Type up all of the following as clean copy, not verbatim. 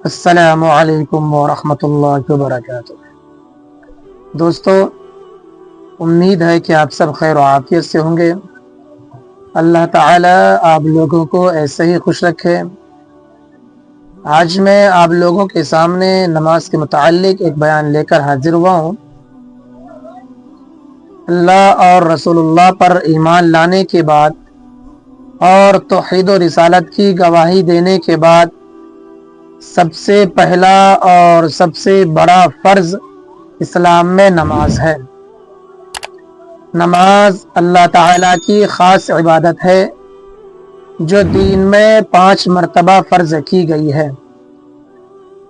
السلام علیکم ورحمۃ اللہ وبرکاتہ۔ دوستو، امید ہے کہ آپ سب خیر و عافیت سے ہوں گے۔ اللہ تعالی آپ لوگوں کو ایسے ہی خوش رکھے۔ آج میں آپ لوگوں کے سامنے نماز کے متعلق ایک بیان لے کر حاضر ہوا ہوں۔ اللہ اور رسول اللہ پر ایمان لانے کے بعد اور توحید و رسالت کی گواہی دینے کے بعد سب سے پہلا اور سب سے بڑا فرض اسلام میں نماز ہے۔ نماز اللہ تعالیٰ کی خاص عبادت ہے جو دین میں 5 مرتبہ فرض کی گئی ہے۔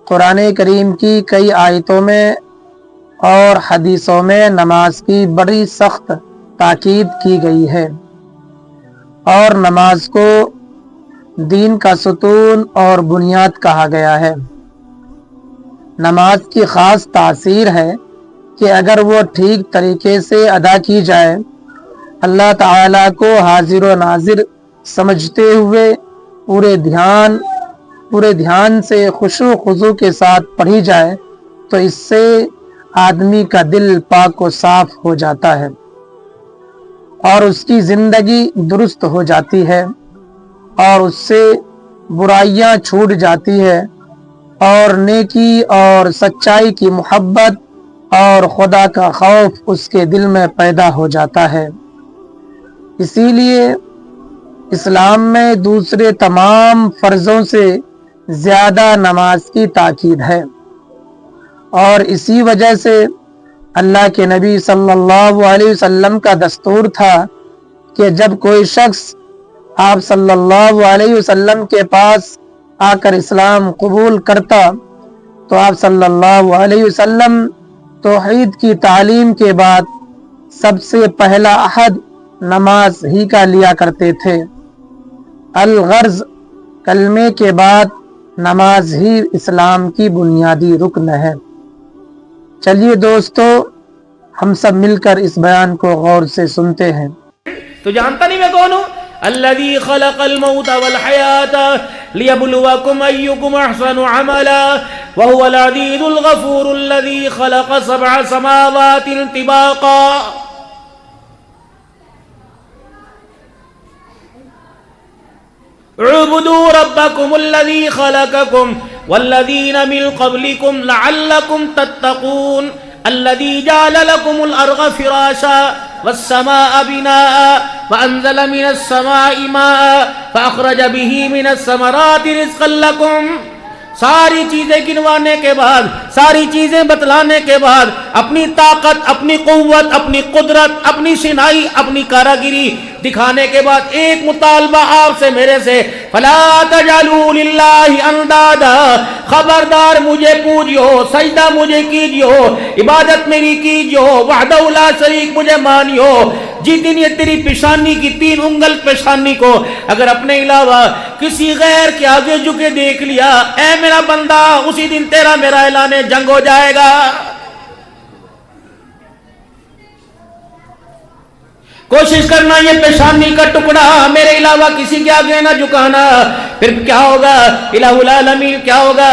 قرآن کریم کی کئی آیتوں میں اور حدیثوں میں نماز کی بڑی سخت تاکید کی گئی ہے، اور نماز کو دین کا ستون اور بنیاد کہا گیا ہے۔ نماز کی خاص تاثیر ہے کہ اگر وہ ٹھیک طریقے سے ادا کی جائے، اللہ تعالیٰ کو حاضر و ناظر سمجھتے ہوئے پورے دھیان سے خشوع و خضوع کے ساتھ پڑھی جائے، تو اس سے آدمی کا دل پاک و صاف ہو جاتا ہے اور اس کی زندگی درست ہو جاتی ہے، اور اس سے برائیاں چھوٹ جاتی ہے، اور نیکی اور سچائی کی محبت اور خدا کا خوف اس کے دل میں پیدا ہو جاتا ہے۔ اسی لیے اسلام میں دوسرے تمام فرضوں سے زیادہ نماز کی تاکید ہے، اور اسی وجہ سے اللہ کے نبی صلی اللہ علیہ وسلم کا دستور تھا کہ جب کوئی شخص آپ صلی اللہ علیہ وسلم کے پاس آ کر اسلام قبول کرتا تو آپ صلی اللہ علیہ وسلم توحید کی تعلیم کے بعد سب سے پہلا عہد نماز ہی کا لیا کرتے تھے۔ الغرض کلمے کے بعد نماز ہی اسلام کی بنیادی رکن ہے۔ چلیے دوستو، ہم سب مل کر اس بیان کو غور سے سنتے ہیں۔ تو جانتا نہیں میں کون ہوں؟ الذي خلق الموت والحياة ليبلوكم أيكم أحسن عملا وهو العزيز الغفور الذي خلق 7 سماوات طباقا اعبدوا ربكم الذي خلقكم والذين من قبلكم لعلكم تتقون الذي جعل لكم الأرض فراشا والسماء بناء وأنزل من السماء ماء فأخرج به من الثمرات رزقا لكم۔ ساری چیزیں گنوانے کے بعد، ساری چیزیں بتلانے کے بعد، اپنی طاقت، اپنی قوت، اپنی قدرت، اپنی شنائی، اپنی کاراگری دکھانے کے بعد ایک مطالبہ آپ سے، میرے سے، فَلَا تَجْعَلُوا لِلَّهِ أَنْدَادًا، خبردار مجھے پوجیو، سجدہ مجھے کیجیو، عبادت میری کیجیو، وحدہ لا شریک مجھے مانیو۔ جس دن یہ تیری پیشانی کی 3 انگل پیشانی کو اگر اپنے علاوہ کسی غیر کے آگے جھکے دیکھ لیا، اے میرا بندہ، اسی دن تیرا میرا اعلان جنگ ہو جائے گا۔ کوشش کرنا یہ پیشانی کا ٹکڑا میرے علاوہ کسی کے آگے نہ جھکانا، پھر کیا ہوگا؟ الہ العالمین کیا ہوگا؟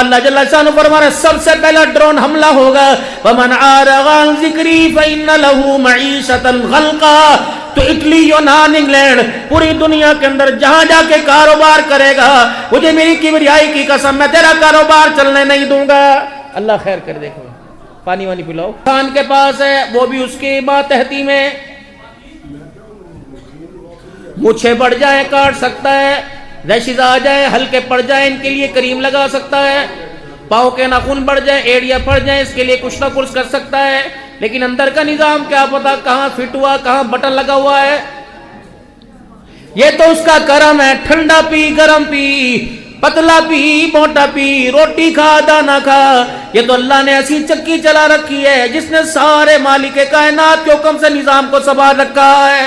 اللہ جل شانہ فرما رہا ہے سب سے پہلا ڈرون حملہ ہوگا، وَمَنْ عَارَضَ عَنْ ذِكْرِي فَإِنَّ لَهُ مَعِيشَةً ضَنْكًا۔ تو اٹلی، یونان، انگلینڈ، پوری دنیا کے اندر جہاں جا کے کاروبار کرے گا، مجھے میری کبریائی کی قسم میں تیرا کاروبار چلنے نہیں دوں گا۔ اللہ خیر کر، دیکھو پانی وانی پلاؤ۔ خان کے پاس ہے، وہ بھی اس کی ماتحتی میں، مچھے بڑھ جائیں کاٹ سکتا ہے، ریشز آ جائیں، ہلکے پڑ جائیں ان کے لیے کریم لگا سکتا ہے، پاؤں کے ناخن بڑھ جائیں، ایڑیاں پڑ جائیں اس کے لیے کچھ نہ کچھ کر سکتا ہے، لیکن اندر کا نظام کیا پتا کہاں فٹ ہوا، کہاں بٹن لگا ہوا ہے۔ یہ تو اس کا کرم ہے، ٹھنڈا پی، گرم پی، پتلا پی، موٹا پی، روٹی کھا، دانا کھا، یہ تو اللہ نے ایسی چکی چلا رکھی ہے جس نے سارے مالک کائنات کے حکم سے نظام کو سنبھال رکھا ہے۔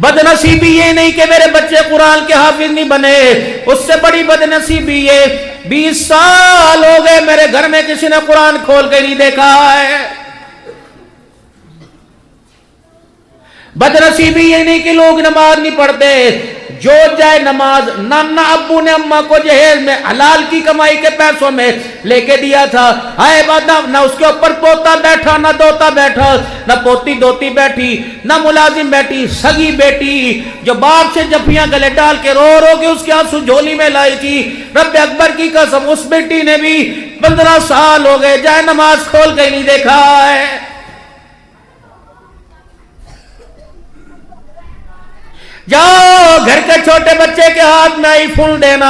بدنصیبی یہ نہیں کہ میرے بچے قرآن کے حافظ نہیں بنے، اس سے بڑی بدنصیبی یہ 20 سال ہو گئے میرے گھر میں کسی نے قرآن کھول کے نہیں دیکھا ہے۔ بدنصیبی یہ نہیں کہ لوگ نماز نہیں پڑھتے، جو جائے نماز نانا ابو نے اماں کو جہیز میں حلال کی کمائی کے پیسوں میں لے کے دیا تھا، آئے بعد نہ اس کے اوپر پوتا بیٹھا، نہ دوتا بیٹھا، نہ پوتی دوتی بیٹھی، نہ ملازم بیٹھی، سگی بیٹی جو باپ سے جفیاں گلے ڈال کے رو رو کے اس کے آنسو جھولی میں لائی تھی، رب اکبر کی قسم اس بیٹی نے بھی 15 سال ہو گئے جائے نماز کھول کے نہیں دیکھا ہے۔ جاؤ گھر کے چھوٹے بچے کے ہاتھ میں آئی فون دینا،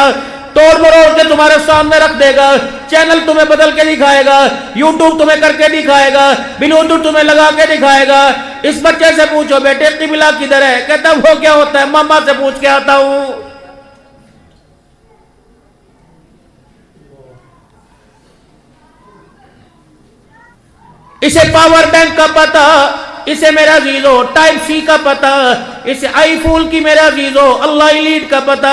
توڑ مروڑ کے تمہارے سامنے رکھ دے گا، چینل تمہیں بدل کے دکھائے گا، یوٹیوب تمہیں کر کے دکھائے گا، بلوٹوتھ تمہیں لگا کے دکھائے گا۔ اس بچے سے پوچھو بیٹے قبلہ کدھر ہے، کہتا وہ کیا ہوتا ہے، ماما سے پوچھ کے آتا ہوں۔ اسے پاور بینک کا پتہ، اسے میرا عزیزو ٹائپ سی کا پتہ، اسے آئی فون کی میرا عزیزو اللہ ایلیٹ کا پتہ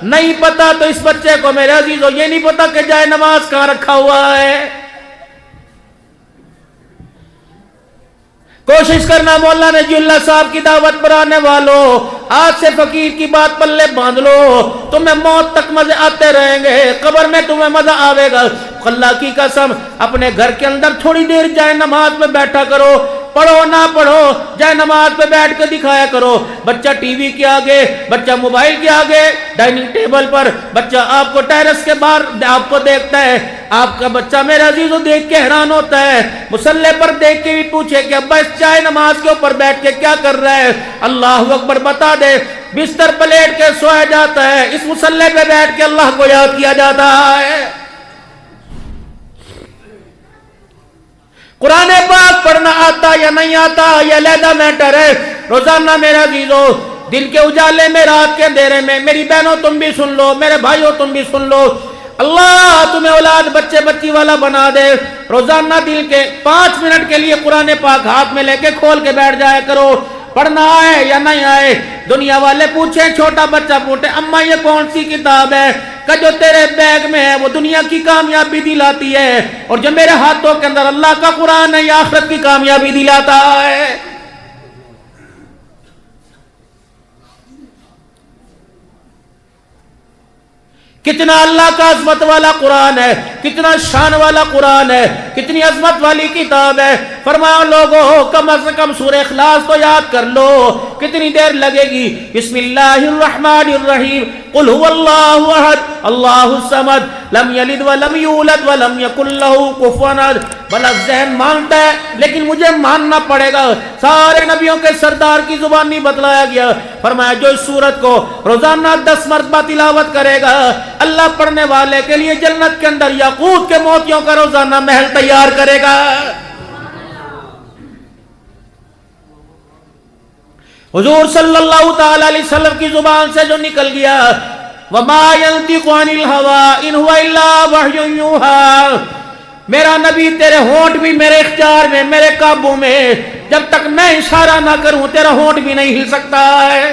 نہیں پتا، تو اس بچے کو میرا عزیزو یہ نہیں پتا کہ جائے نماز کہاں رکھا ہوا ہے۔ کوشش کرنا مولانا نجی اللہ صاحب کی دعوت پر آنے والوں، آج سے فقیر کی بات پلے باندھ لو، تمہیں موت تک مزے آتے رہیں گے، قبر میں تمہیں مزہ آئے گا۔ اللہ کی قسم اپنے گھر کے اندر تھوڑی دیر جائے نماز میں بیٹھا کرو، پڑھو نہ پڑھو جائے نماز پہ بیٹھ کے دکھایا کرو۔ بچہ ٹی وی کے آگے، بچہ موبائل کے آگے، ڈائننگ ٹیبل پر، بچہ آپ کو ٹیرس کے باہر آپ کو دیکھتا ہے، آپ کا بچہ میرا عزیزو دیکھ کے حیران ہوتا ہے، مصلی پر دیکھ کے بھی پوچھے کہ ابا اس چائے نماز کے اوپر بیٹھ کے کیا کر رہا ہے، اللہ اکبر بتا دے، بستر پلیٹ کے سویا جاتا ہے، اس مصلی پہ بیٹھ کے اللہ کو یاد کیا جاتا ہے۔ قرآن پاک پڑھنا آتا یا نہیں آتا یہ علیحدہ میٹر ہے، روزانہ میرا عزیزو دل کے اجالے میں، رات کے اندھیرے میں، میری بہنوں تم بھی سن لو، میرے بھائیوں تم بھی سن لو، اللہ تمہیں اولاد بچے بچی والا بنا دے، روزانہ دل کے 5 منٹ کے لیے قرآن پاک ہاتھ میں لے کے کھول کے بیٹھ جایا کرو، پڑھنا آئے یا نہیں آئے۔ دنیا والے پوچھیں، چھوٹا بچہ پوچھے اماں یہ کون سی کتاب ہے، کہ جو تیرے بیگ میں ہے وہ دنیا کی کامیابی دلاتی ہے، اور جو میرے ہاتھوں کے اندر اللہ کا قرآن ہے یہ آخرت کی کامیابی دلاتا ہے۔ کتنا اللہ کا عظمت والا قرآن ہے، کتنا شان والا قرآن ہے، کتنی عظمت والی کتاب ہے۔ فرمایا لوگوں کم از کم سورہ اخلاص تو یاد کر لو، کتنی دیر لگے گی؟ بسم اللہ الرحمن الرحیم، قل هو اللہ احد اللہ الصمد لم یلد ولم یولد ولم یکن لہ کفوا احد۔ بھلا ذہن مانتا ہے لیکن مجھے ماننا پڑے گا، سارے نبیوں کے سردار کی زبان نہیں بتلایا گیا۔ فرمایا جو اس سورت کو روزانہ 10 مرتبہ تلاوت کرے گا، اللہ پڑھنے والے کے لیے جنت کے اندر یاقوت کے موتیوں کا روزانہ محل تیار کرے گا۔ حضور صلی اللہ تعالی علیہ وسلم کی زبان سے جو نکل گیا، وما ينطق عن الهوى ان هو الا وحی یوحى، میرا نبی تیرے ہونٹ بھی میرے اختیار میں، میرے قابو میں، جب تک میں اشارہ نہ کروں تیرا ہونٹ بھی نہیں ہل سکتا ہے۔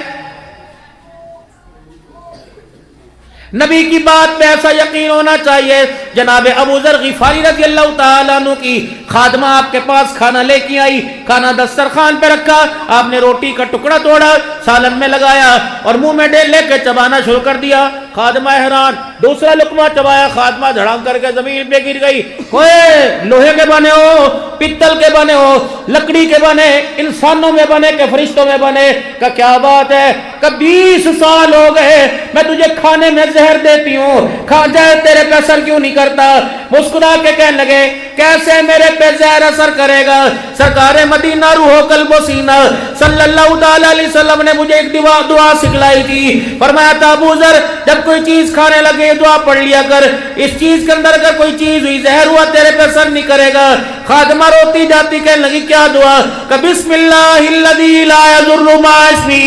نبی کی بات پہ ایسا یقین ہونا چاہیے۔ جناب ابو ذر غفاری رضی اللہ تعالیٰ عنہ کی خادمہ آپ کے پاس کھانا لے کے آئی، کھانا دسترخوان پہ رکھا، آپ نے روٹی کا ٹکڑا توڑا، سالن میں لگایا اور منہ میں ڈیل لے کے چبانا شروع کر دیا۔ خادمہ حیران، دوسرا لقمہ چبایا، خادمہ دھڑام کر کے زمین پہ گر گئی۔ کوئی لوہے کے بنے ہو، پتل کے بنے ہو، لکڑی کے بنے، انسانوں میں بنے کہ فرشتوں میں بنے، کہ کیا بات ہے، کہ 20 سال ہو گئے میں تجھے کھانے میں زہر دیتی ہوں، کھا جائے تیرے پہ اثر کیوں نہیں کرتا؟ مسکرا کے کہنے لگے کیسے میرے پہ زہر اثر کرے گا؟ سرکار مدینہ روح قلب و سینہ صلی اللہ تعالی علیہ وسلم نے مجھے ایک دعا سکھلائی تھی، فرمایا تھا ابو ذر جب کوئی چیز کھانے لگے دعا پڑھ لیا کر، اس چیز کے اندر اگر کوئی چیز ہوئی زہر ہوا تیرے پہ اثر نہیں کرے گا۔ خادمہ روتی جاتی کہنے لگی کیا دعا؟ کہ بسم اللہ الذی لا یضر مع اسمہ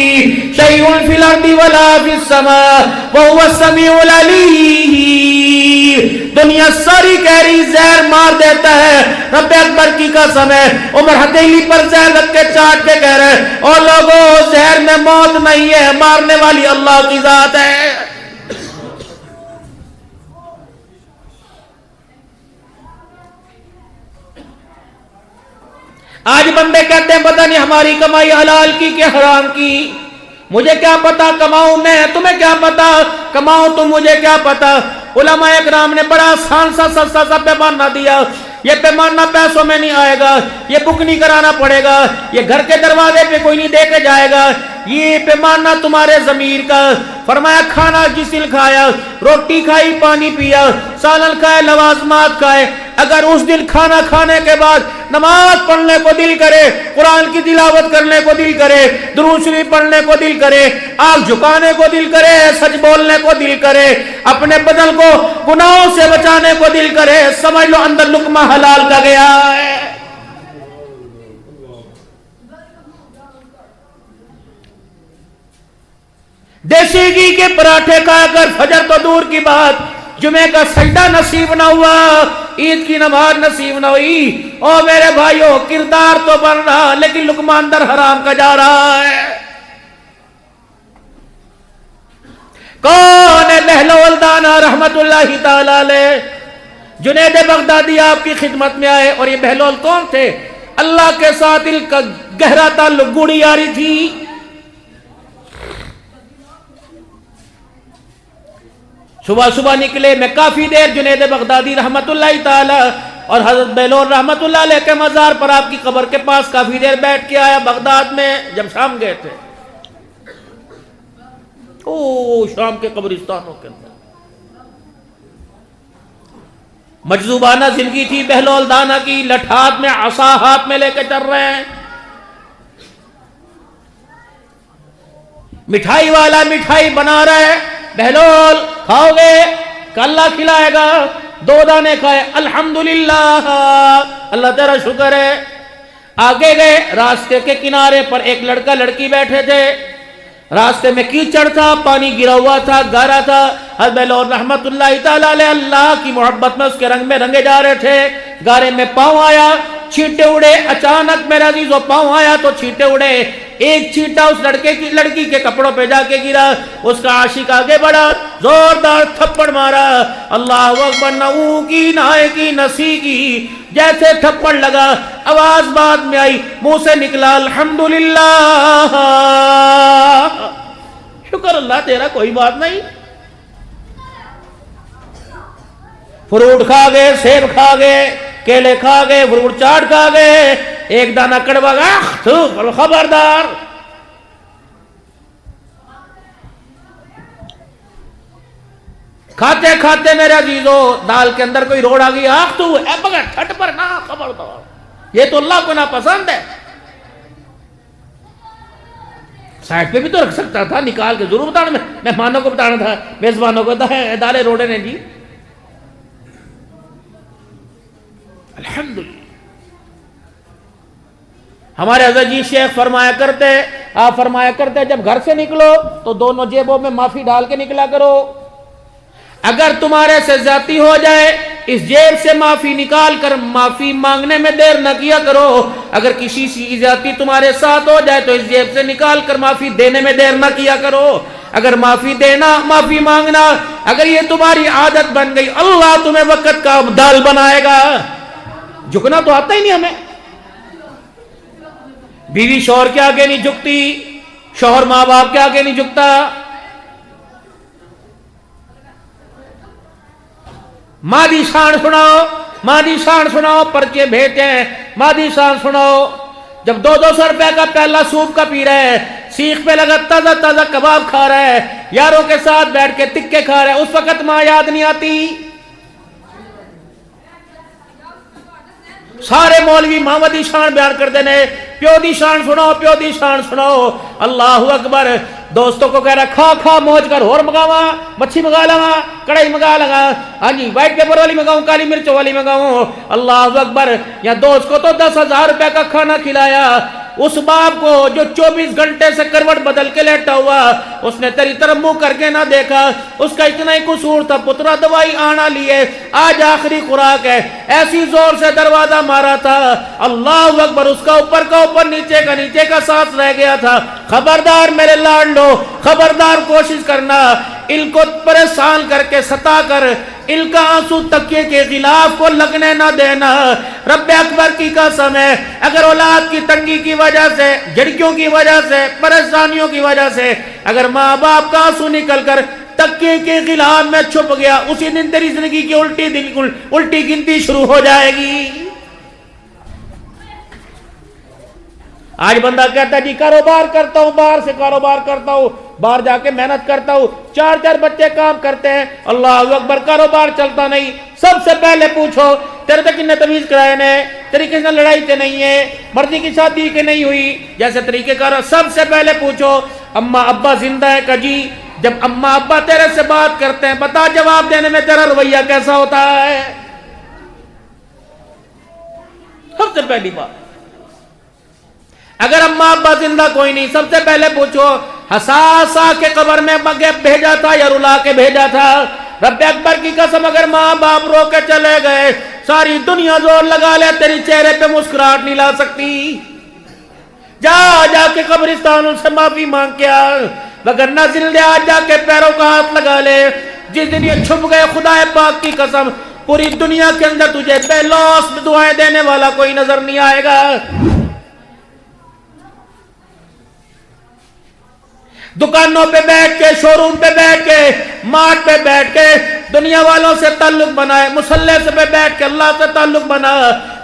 شیء فی الارض ولا فی السماء وهو السمیع العلیم۔ دنیا ساری کہہ رہی زہر مار دیتا ہے، رب اکبر کی قسم ہے عمر ہتھیلی پر زہر رکھ کے چاٹ کے کہہ رہے ہیں اور لوگوں زہر میں موت نہیں ہے، مارنے والی اللہ کی ذات ہے۔ آج بندے کہتے ہیں پتہ نہیں ہماری کمائی حلال کی کہ حرام کی، مجھے کیا پتا کماؤں میں، تمہیں کیا پتا کماؤں تم، مجھے کیا پتا۔ علماء اکرام نے بڑا آسان سا سستا سا پیمانہ دیا، یہ پیمانہ پیسوں میں نہیں آئے گا، یہ بک نہیں کرانا پڑے گا، یہ گھر کے دروازے پہ کوئی نہیں دے کے جائے گا، یہ پیمانہ تمہارے ضمیر کا۔ فرمایا کھانا جس دن کھایا، روٹی کھائی، پانی پیا، سالن کھائے، لوازمات کھائے، اگر اس دن کھانا کھانے کے بعد نماز پڑھنے کو دل کرے، قرآن کی تلاوت کرنے کو دل کرے، درود شریف پڑھنے کو دل کرے، آنکھ جھکانے کو دل کرے، سچ بولنے کو دل کرے، اپنے بدن کو گناہوں سے بچانے کو دل کرے، سمجھ لو اندر لقمہ حلال کا گیا ہے۔ دیسی گھی کے پراٹھے کھا کر فجر تو دور کی بات، جمعے کا سجدہ نصیب نہ ہوا، عید کی نماز نصیب نہ ہوئی، او میرے بھائیوں کردار تو بن رہا لیکن لقمہ اندر حرام کا جا رہا ہے۔ کون ہے لہلو الدانا رحمت اللہ تعالی علیہ؟ جنید بغدادی آپ کی خدمت میں آئے، اور یہ بہلول کون تھے؟ اللہ کے ساتھ دل کا گہرا تعلق، گوڑی یاری تھی۔ صبح صبح نکلے، میں کافی دیر جنید بغدادی رحمت اللہ تعالی اور حضرت بہلول رحمت اللہ علیہ کے مزار پر آپ کی قبر کے پاس کافی دیر بیٹھ کے آیا بغداد میں، جب شام گئے تھے، شام کے قبرستانوں کے اندر مجذوبانہ زندگی تھی بہلول دانا کی، لٹھات میں عصا ہاتھ میں لے کے چل رہے ہیں، مٹھائی والا مٹھائی بنا رہا ہے، بہلول کھاؤ گے کہ اللہ کھلائے گا؟ 2 دانے کھائے، الحمدللہ اللہ تیرا شکر ہے۔ آگے گئے، راستے کے کنارے پر ایک لڑکا لڑکی بیٹھے تھے، راستے میں کیچڑ تھا، پانی گرا ہوا تھا، گارا تھا، حضرت بہلول رحمت اللہ تعالی علیہ اللہ کی محبت میں اس کے رنگ میں رنگے جا رہے تھے، گارے میں پاؤں آیا، چھینٹے اڑے، اچانک میرا عزیزو پاؤں آیا تو چھینٹے اڑے، ایک چھینٹا اس لڑکی کے کپڑوں پہ جا کے گرا، اس کا عاشق آگے بڑھا، زوردار تھپڑ مارا، اللہ اکبر، نہ او کی نہ آئے کی نسی کی، جیسے تھپڑ لگا آواز بعد میں آئی، منہ سے نکلا الحمدللہ، شکر اللہ تیرا، کوئی بات نہیں۔ فروٹ کھا گئے، سیب کھا گئے، کیلے کھا گئے، فروٹ چاٹ کھا گئے، ایک دانہ کڑوا گیا، خبردار۔ کھاتے کھاتے میرے عزیزو دال کے اندر کوئی روڑ آ گئی، آخ تو اے بغیر چھٹ پر نہ، خبردار، یہ تو اللہ کو ناپسند ہے۔ سائڈ پہ بھی تو رکھ سکتا تھا، نکال کے ضرور بتانا، مہمانوں کو بتانا تھا، میزبانوں کو، دالے روڑے نے جی، الحمدللہ۔ ہمارے حضرت جی شیخ فرمایا کرتے، آپ فرمایا کرتے جب گھر سے نکلو تو دونوں جیبوں میں معافی ڈال کے نکلا کرو، اگر تمہارے سے زیادتی ہو جائے اس جیب سے معافی نکال کر معافی مانگنے میں دیر نہ کیا کرو، اگر کسی کی زیادتی تمہارے ساتھ ہو جائے تو اس جیب سے نکال کر معافی دینے میں دیر نہ کیا کرو، اگر معافی دینا، معافی مانگنا اگر یہ تمہاری عادت بن گئی، اللہ تمہیں وقت کا ابدال بنائے گا۔ جھکنا تو آتا ہی نہیں ہمیں، بیوی شوہر کے آگے نہیں جھکتی، شوہر ماں باپ کے آگے نہیں جھکتا، مادی شان سناؤ، مادی شان سناؤ، پرچے بھیجتے ہیں، مادی شان سناؤ، جب 200 روپے کا پیالہ سوپ کا پی رہے ہیں، سیخ پہ لگا تازہ تازہ کباب کھا رہا ہے، یاروں کے ساتھ بیٹھ کے تکے کھا رہے ہیں، اس وقت ماں یاد نہیں آتی؟ سارے مولوی محمدی شان بیان کر دینے، پیو دی شان سناؤ، پیو دی شان سناؤ، اللہ اکبر۔ دوستوں کو کہہ رہا کھا کھا موج کر، اور مگاوا، مچھی مگا لگا، کڑھائی مگا لگا، ہاں جی وائٹ پیپر والی مگاؤں، کالی مرچ والی مگاؤں، اللہ اکبر۔ یا دوست کو تو 10,000 روپے کا کھانا کھلایا، اس باپ کو جو 24 گھنٹے سے کروٹ بدل کے لیٹا ہوا، اس نے تیری طرف منہ کر کے نہ دیکھا، اس کا اتنا ہی قصور تھا، پترا دوائی آنا لیے، آج آخری خوراک ہے، ایسی زور سے دروازہ مارا تھا، اللہ اکبر، اس کا اوپر کا اوپر نیچے کا سانس رہ گیا تھا۔ خبردار میرے لاڈلو، خبردار کوشش کرنا، ان کو پریشان کر کے ستا کر ان کا آنسو تکیے کے غلاف کو لگنے نہ دینا۔ رب اکبر کی قسم ہے، اگر اولاد کی تنگی کی وجہ سے، جھڑکیوں کی وجہ سے، پریشانیوں کی وجہ سے اگر ماں باپ کا آنسو نکل کر تکیے کے غلاف میں چھپ گیا، اسی دن تیری زندگی کی الٹی گنتی شروع ہو جائے گی۔ آج بندہ کہتا ہے جی کاروبار کرتا ہوں، باہر سے کاروبار کرتا ہوں، باہر جا کے محنت کرتا ہوں، 4 بچے کام کرتے ہیں، اللہ اکبر، کاروبار چلتا نہیں۔ سب سے پہلے پوچھو تیرے تک کتنے تمیز کرائے نے، تیری کس نے لڑائی تے نہیں ہے، مرضی کی شادی کے نہیں ہوئی، جیسے طریقے کار، سب سے پہلے پوچھو اماں ابا زندہ ہے کہ جی؟ جب اماں ابا تیرے سے بات کرتے ہیں، بتا جواب دینے میں تیرا رویہ کیسا ہوتا ہے؟ سب سے پہلی بات، اگر اماں ابا زندہ کوئی نہیں، سب سے پہلے پوچھو حساسا کے قبر میں بھیجا تھا یا رلا کے بھیجا تھا؟ رب اکبر کی قسم، اگر ماں باپ رو کے چلے گئے، ساری دنیا زور لگا لے، تیری چہرے پہ مسکراہٹ نہیں لا سکتی۔ جا کے قبرستان ان سے معافی مانگ کے آ، وگرنہ زندہ آج جا کے پیروں کا ہاتھ لگا لے۔ جس دن یہ چھپ گئے، خدا پاک کی قسم، پوری دنیا کے اندر تجھے بے لوث دعائیں دینے والا کوئی نظر نہیں آئے گا۔ دکانوں پہ بیٹھ کے، شو روم پہ بیٹھ کے، مارٹ پہ بیٹھ کے دنیا والوں سے تعلق بنائے، مصلی سے پہ بیٹھ کے اللہ سے تعلق بنا،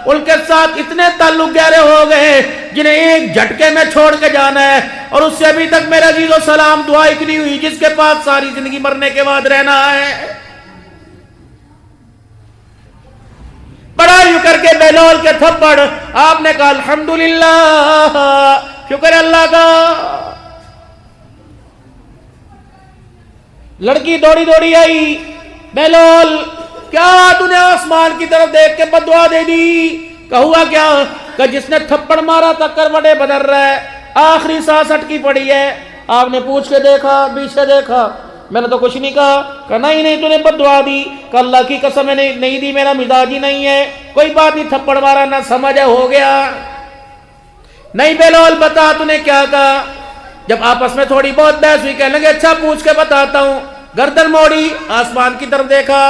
ان کے ساتھ اتنے تعلق گہرے ہو گئے جنہیں ایک جھٹکے میں چھوڑ کے جانا ہے، اور اس سے ابھی تک میرا عزیز و سلام دعا ایک نہیں ہوئی جس کے پاس ساری زندگی مرنے کے بعد رہنا ہے۔ بڑا یوں کر کے بہلول کے تھپڑ، آپ نے کہا الحمدللہ، شکر اللہ کا۔ لڑکی دوڑی دوڑی آئی، بہلول کیا تو نے آسمان کی طرف دیکھ کے بددعا دے دی؟ کہا کیا؟ کہ جس نے تھپڑ مارا تھا کروٹیں بدل رہا ہے، آخری سانس اٹکی پڑی ہے۔ آپ نے پوچھ کے دیکھا، پیچھے دیکھا، میں نے تو کچھ نہیں کہا۔ کہ نہیں تو نے بددعا دی۔ کہ اللہ کی قسم میں نہیں دی، میرا مزاج ہی نہیں ہے۔ کوئی بات نہیں، تھپڑ مارا نہ سمجھ ہے، ہو گیا۔ نہیں بہلول بتا تو نے کیا کہا؟ جب آپس میں تھوڑی بہت بحث ہوئی، کہنے لگے اچھا پوچھ کے بتاتا ہوں۔ گردن موڑی، آسمان کی طرف دیکھا،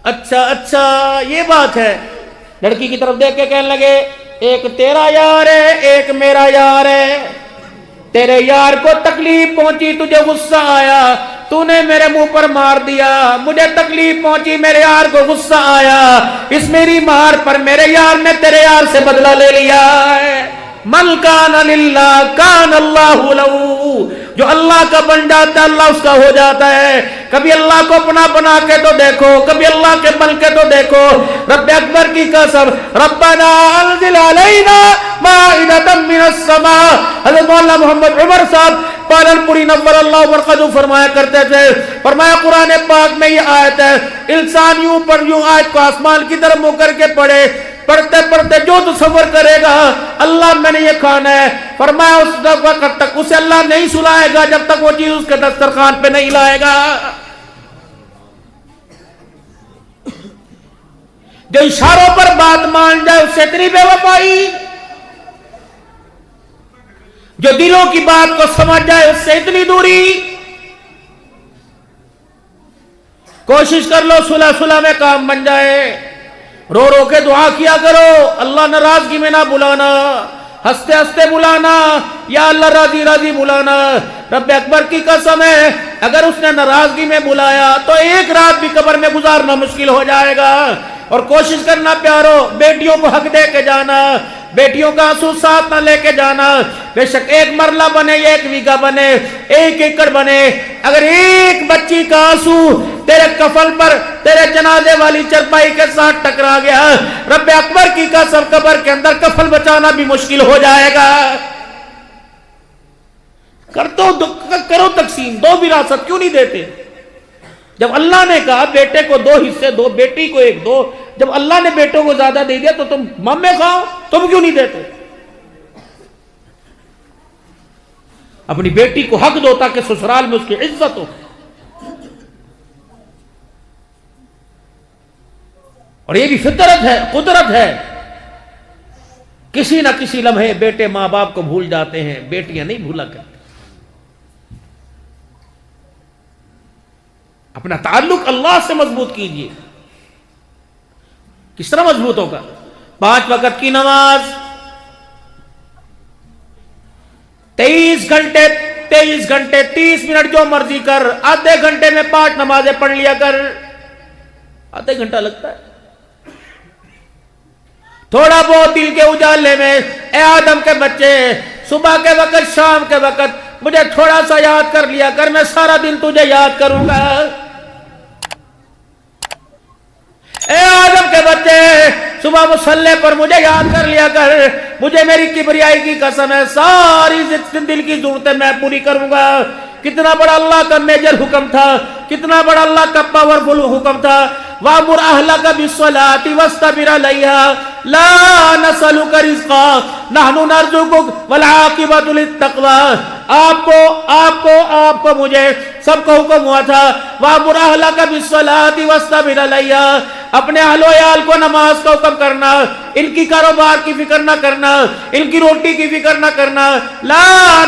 اچھا یہ بات ہے۔ لڑکی کی طرف دیکھ کے کہنے لگے ایک تیرا یار ہے، ایک میرا یار ہے۔ تیرے یار کو تکلیف پہنچی، تجھے غصہ آیا، تو نے میرے منہ پر مار دیا۔ مجھے تکلیف پہنچی، میرے یار کو غصہ آیا، اس میری مار پر میرے یار نے تیرے یار سے بدلہ لے لیا ہے۔ من کان للہ کان اللہ لہو، جو اللہ کا بن جاتا ہے اللہ اس کا ہو جاتا ہے۔ کبھی اللہ کو اپنا بنا کے تو دیکھو، کبھی اللہ کے بن کے تو دیکھو۔ رب اکبر کی قسم، ربنا انزل علینا مائدۃ من السماء، حضرت مولانا محمد عمر صاحب پالنپوری نور اللہ مرقدہ فرمایا کرتے تھے، فرمایا قرآن پاک میں یہ آیت ہے، انسان یوں آیت کو آسمان کی طرف منہ کر کے پڑھے، پڑھتے پڑھتے جو تصور کرے گا اللہ میں نے یہ کھانا ہے، فرمایا اس وقت تک اسے اللہ نہیں سلائے گا جب تک وہ چیز اس کے دسترخوان پہ نہیں لائے گا۔ جو اشاروں پر بات مان جائے اس سے اتنی بے وفائی، جو دلوں کی بات کو سمجھ جائے اس سے اتنی دوری۔ کوشش کر لو صلح میں کام بن جائے، رو رو کے دعا کیا کرو، اللہ ناراضگی میں نہ بلانا، ہنستے ہنستے بلانا، یا اللہ راضی راضی بلانا۔ رب اکبر کی قسم ہے اگر اس نے ناراضگی میں بلایا تو ایک رات بھی قبر میں گزارنا مشکل ہو جائے گا۔ اور کوشش کرنا پیارو، بیٹیوں کو حق دے کے جانا، بیٹیوں کا آنسو ساتھ نہ لے کے جانا۔ بے شک ایک مرلہ بنے یا 1 بیگھہ بنے، 1 ایکڑ بنے، اگر ایک بچی کا آنسو تیرے کفن پر، تیرے جنازے والی چرپائی کے ساتھ ٹکرا گیا، رب اکبر کی قسم قبر کے اندر کفن بچانا بھی مشکل ہو جائے گا۔ کرو تقسیم، 2 وراثت کیوں نہیں دیتے؟ جب اللہ نے کہا بیٹے کو 2 حصے دو، بیٹی کو 1 دو، جب اللہ نے بیٹوں کو زیادہ دے دیا تو تم مامے کھاؤ، تم کیوں نہیں دیتے؟ اپنی بیٹی کو حق دو تاکہ سسرال میں اس کی عزت ہو. اور یہ بھی فطرت ہے، قدرت ہے. کسی نہ کسی لمحے بیٹے ماں باپ کو بھول جاتے ہیں، بیٹیاں نہیں بھولا کرتی. اپنا تعلق اللہ سے مضبوط کیجیے. کس طرح مضبوط ہوگا؟ 5 وقت کی نماز 23 گھنٹے 30 منٹ جو مرضی کر، آدھے گھنٹے میں 5 نمازیں پڑھ لیا کر. آدھے گھنٹہ لگتا ہے. تھوڑا بہت دل کے اجالے میں، اے آدم کے بچے، صبح کے وقت شام کے وقت مجھے تھوڑا سا یاد کر لیا کر، میں سارا دن تجھے یاد کروں گا. اے آدم کے بچے، صبح مصلی پر مجھے یاد کر لیا کر، مجھے میری کبریائی کی قسم ہے ساری دل کی ضرورتیں میں پوری کروں گا. کتنا بڑا اللہ کا میجر حکم تھا، کتنا بڑا اللہ کا پاورفل حکم تھا. وَأْمُرْ أَهْلَكَ بِالصَّلَاةِ وَاسْتَبِرْ عَلَيْهَا لَا نَسْأَلُكَ رِزْقًا نَحْنُ نَرْزُقُكَ وَالْعَاقِبَةُ لِلتَّقْوَىٰ. آپ کو مجھے سب کو حکم ہوا تھا وَأْمُرْ أَهْلَكَ بِالصَّلَاةِ وَاسْتَبِرْ عَلَيْهَا، اپنے اہل و عیال کو نماز کا حکم کرنا، ان کی کاروبار کی فکر نہ کرنا، ان کی روٹی کی فکر نہ کرنا. لا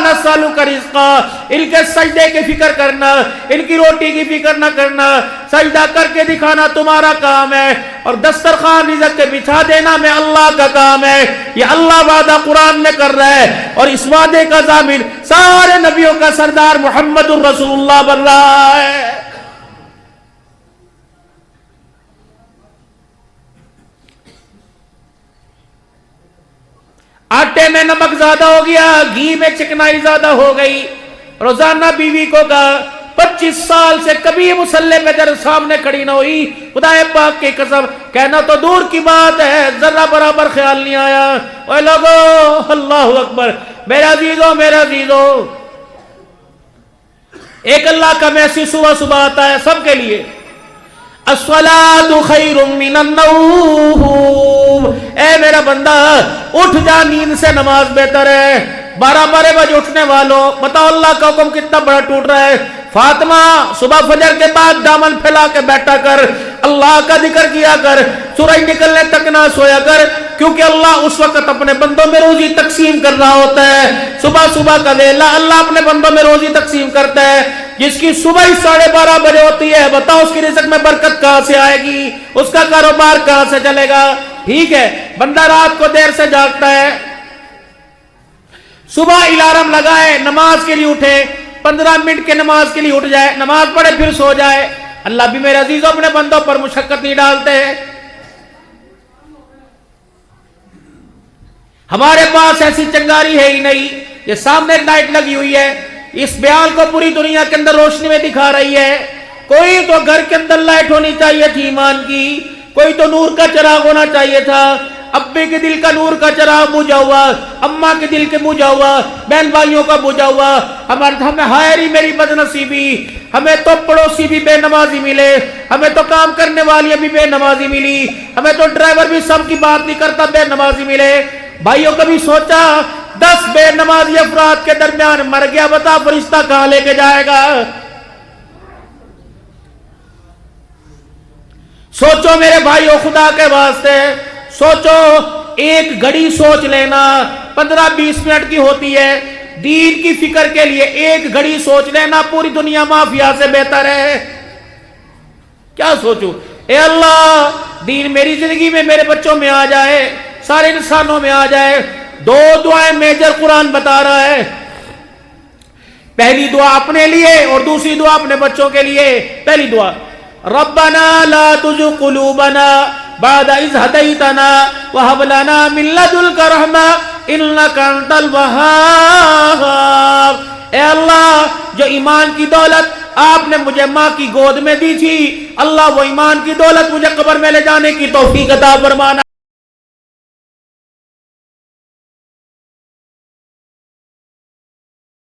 نسألک رزقا، ان کے سجدے کی فکر کرنا، ان کی روٹی کی فکر نہ کرنا. سجدہ کر کے دکھانا تمہارا کام ہے، اور دسترخوان رزق کے بچھا دینا میں اللہ کا کام ہے. یہ اللہ وعدہ قرآن میں کر رہا ہے، اور اس وعدے کا ضامن سارے نبیوں کا سردار محمد الرسول اللہ بن رہا ہے. آٹے میں نمک زیادہ ہو گیا، گھی میں چکنائی زیادہ ہو گئی. روزانہ بیوی کو کہا 25 سال سے کبھی مصلی پہ در سامنے کھڑی نہ ہوئی، خدا پاک کی قسم، کہنا تو دور کی بات ہے ذرہ برابر خیال نہیں آیا. اے لوگو، اللہ اکبر. میرا عزیزو، ایک اللہ کا میسیج صبح آتا ہے سب کے لیے، الصلاۃ خیر من النوم. اے میرا بندہ، اٹھ جا نیند سے، نماز بہتر ہے. 12 بجے اٹھنے والوں، بتاؤ اللہ کا حکم کتنا بڑا ٹوٹ رہا ہے. فاطمہ، صبح فجر کے بعد دامن پھیلا کے بیٹھا کر، اللہ کا ذکر کیا کر، سورج نکلنے تک نہ سویا کر، کیونکہ اللہ اس وقت اپنے بندوں میں روزی تقسیم کر رہا ہوتا ہے. صبح کا ویلا اللہ اپنے بندوں میں روزی تقسیم کرتا ہے. جس کی صبح ہی 12:30 بجے ہوتی ہے، بتاؤ اس کی رزق میں برکت کہاں سے آئے گی، اس کا کاروبار کہاں سے چلے گا. ٹھیک ہے، بندہ رات کو دیر سے جاگتا ہے، صبح الارم لگائے، نماز کے لیے اٹھے، 15 منٹ کے نماز کے لیے اٹھ جائے، نماز پڑھے پھر سو جائے. اللہ بھی میرے عزیزوں اپنے بندوں پر مشقت نہیں ڈالتے ہیں. ہمارے پاس ایسی چنگاری ہے ہی نہیں. یہ سامنے لائٹ لگی ہوئی ہے، اس بیان کو پوری دنیا کے اندر روشنی میں دکھا رہی ہے. کوئی تو گھر کے اندر لائٹ ہونی چاہیے تھی ایمان کی، کوئی تو نور کا چراغ ہونا چاہیے تھا. ابے کے دل کا نور کا چراغ بجھا ہوا، اماں کے دل کے بجھا ہوا، بہن بھائیوں کا بجھا ہوا. ہمیں ہائے میری بد نصیبی، ہمیں تو پڑوسی بھی بے نمازی ملے، ہمیں تو کام کرنے والی بھی بے نمازی ملی، ہمیں تو ڈرائیور بھی سب کی بات نہیں کرتا بے نمازی ملے. بھائیوں کبھی سوچا 10 بے نمازی افراد کے درمیان مر گیا، بتا فرشتہ کہاں لے کے جائے گا؟ سوچو میرے بھائیوں، خدا کے واسطے سوچو. ایک گھڑی سوچ لینا 15-20 منٹ کی ہوتی ہے، دین کی فکر کے لیے ایک گھڑی سوچ لینا پوری دنیا مافیا سے بہتر ہے. کیا سوچو؟ اے اللہ، دین میری زندگی میں، میرے بچوں میں آ جائے، سارے انسانوں میں آ جائے. 2 دعائیں میجر قرآن بتا رہا ہے. پہلی دعا اپنے لیے اور دوسری دعا اپنے بچوں کے لیے. پہلی دعا، ربنا لا تزغ قلوبنا بعد اذ ہدیتنا وہب لنا من لدنک رحمہ انک انت الوہاب. اے اللہ، جو ایمان کی دولت آپ نے مجھے ماں کی گود میں دی تھی، اللہ وہ ایمان کی دولت مجھے قبر میں لے جانے کی توفیق عطا فرمانا.